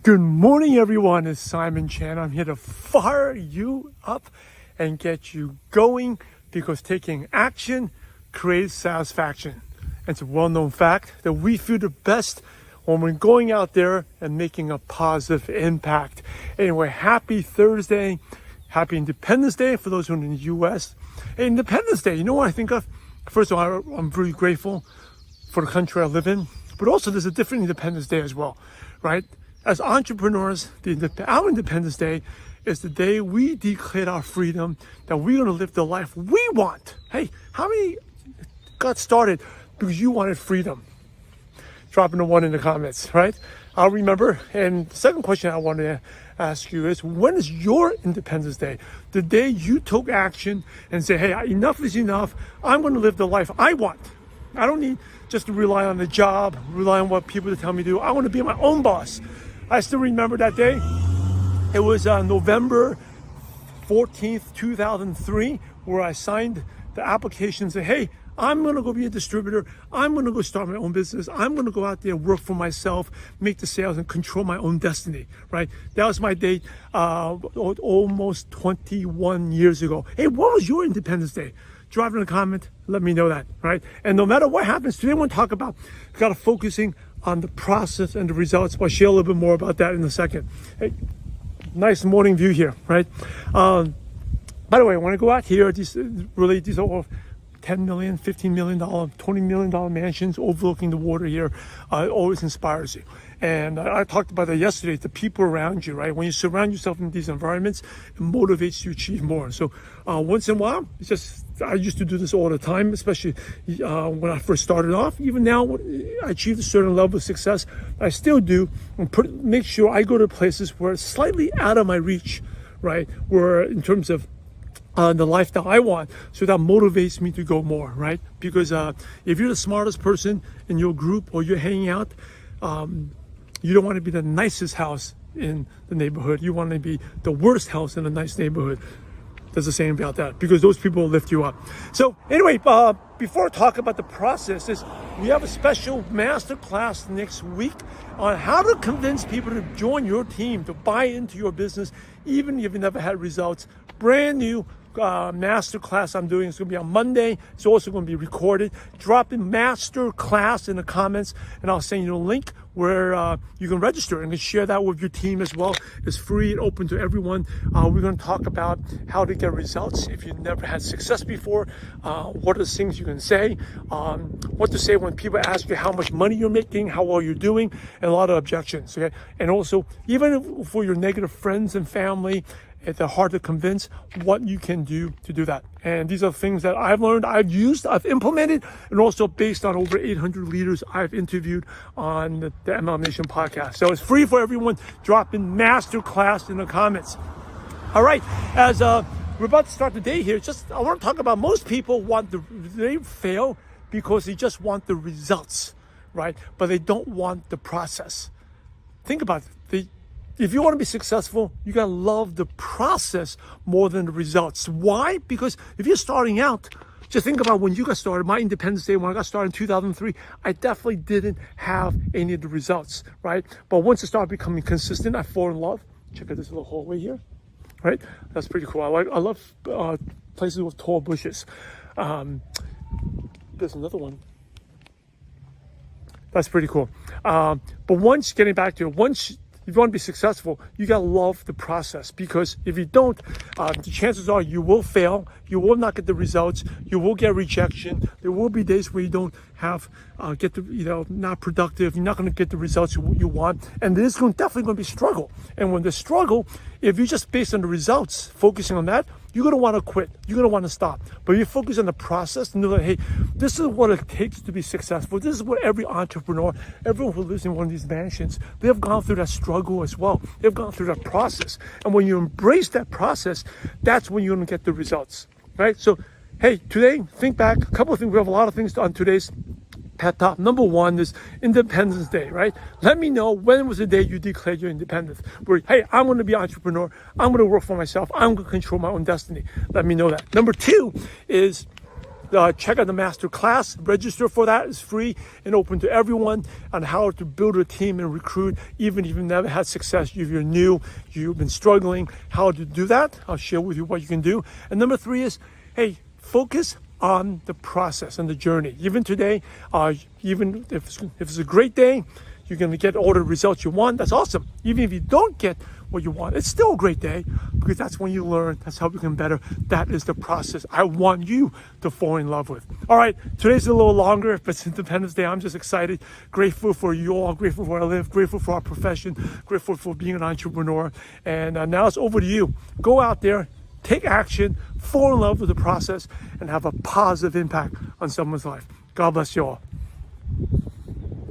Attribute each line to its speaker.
Speaker 1: Good morning, everyone. It's Simon Chan. I'm here to fire you up and get you going because taking action creates satisfaction. It's a well-known fact that we feel the best when we're going out there and making a positive impact. Anyway, happy Thursday. Happy Independence Day for those who are in the U.S. Hey, Independence Day, you know what I think of? First of all, I'm really grateful for the country I live in, but also there's a different Independence Day as well, right? As entrepreneurs, our Independence Day is the day we declare our freedom, that we're going to live the life we want. Hey, how many got started because you wanted freedom? Dropping a one in the comments, right? I'll remember. And the second question I want to ask you is, when is your Independence Day? The day you took action and say, hey, enough is enough. I'm going to live the life I want. I don't need just to rely on the job, rely on what people tell me to do. I want to be my own boss. I still remember that day. It was November 14th, 2003, where I signed the application and said, hey, I'm going to go be a distributor. I'm going to go start my own business. I'm going to go out there, work for myself, make the sales, and control my own destiny, right? That was my date almost 21 years ago. Hey, what was your Independence Day? Drop in a comment, let me know that, right? And no matter what happens, today I want to talk about kind of focusing on the process and the results. I'll share a little bit more about that in a second. Hey, nice morning view here, right? By the way, when I go out here, these are all $10 million, $15 million, $20 million mansions overlooking the water here. It always inspires you. And I talked about that yesterday, the people around you, right? When you surround yourself in these environments, it motivates you to achieve more. So once in a while, it's just, I used to do this all the time, especially when I first started off. Even now, I achieved a certain level of success. I still do, and make sure I go to places where it's slightly out of my reach, right? Where in terms of the life that I want, so that motivates me to go more, right? Because if you're the smartest person in your group or you're hanging out, you don't want to be the nicest house in the neighborhood. You want to be the worst house in a nice neighborhood. There's a saying about that, because those people will lift you up. So anyway, before I talk about the processes, we have a special masterclass next week on how to convince people to join your team, to buy into your business, even if you never had results. Brand new masterclass I'm doing. It's going to be on Monday. It's also going to be recorded. Drop in masterclass in the comments, and I'll send you the link where you can register and share that with your team as well. It's free and open to everyone. We're going to talk about how to get results if you never had success before. What are the things you can say? What to say when people ask you how much money you're making, how well you're doing, and a lot of objections. Okay, and also even for your negative friends and family, it's hard to convince, what you can do to do that. And these are things that I've learned, I've used, I've implemented, and also based on over 800 leaders I've interviewed on the MLM Nation podcast. So it's free for everyone. Drop in masterclass in the comments. All right, as we're about to start the day here, I want to talk about most people they fail because they just want the results, right? But they don't want the process. Think about it. If you want to be successful, you got to love the process more than the results. Why? Because if you're starting out, just think about when you got started. My Independence Day, when I got started in 2003, I definitely didn't have any of the results, right? But once I started becoming consistent, I fall in love. Check out this little hallway here, right? That's pretty cool. I love places with tall bushes. There's another one. That's pretty cool. But once, getting back to it, if you want to be successful, you got to love the process, because if you don't, the chances are you will fail. You will not get the results. You will get rejection. There will be days where you don't not productive. You're not going to get the results you want. And there's definitely going to be struggle. And when there's struggle, if you're just based on the results, focusing on that, you're going to want to quit. You're going to want to stop. But if you focus on the process and know that, hey, this is what it takes to be successful. This is what every entrepreneur, everyone who lives in one of these mansions, they've gone through that struggle as well. They've gone through that process. And when you embrace that process, that's when you're going to get the results, right? So, hey, today, think back. A couple of things. We have a lot of things on today's pet top. Number one is Independence Day, right? Let me know, when was the day you declared your independence? Where, hey, I'm going to be an entrepreneur. I'm going to work for myself. I'm going to control my own destiny. Let me know that. Number two is check out the master class. Register for that. It's free and open to everyone on how to build a team and recruit, even if you've never had success, if you're new, you've been struggling, how to do that. I'll share with you what you can do. And number 3 is, hey, focus on the process and the journey. Even today, even if it's a great day, you're going to get all the results you want. That's awesome. Even if you don't get what you want, it's still a great day, because that's when you learn. That's how you become better. That is the process I want you to fall in love with. All right, today's a little longer, but it's Independence Day. I'm just excited, grateful for you all, grateful for where I live, grateful for our profession, grateful for being an entrepreneur. And now it's over to you. Go out there, take action, fall in love with the process, and have a positive impact on someone's life. God bless you all.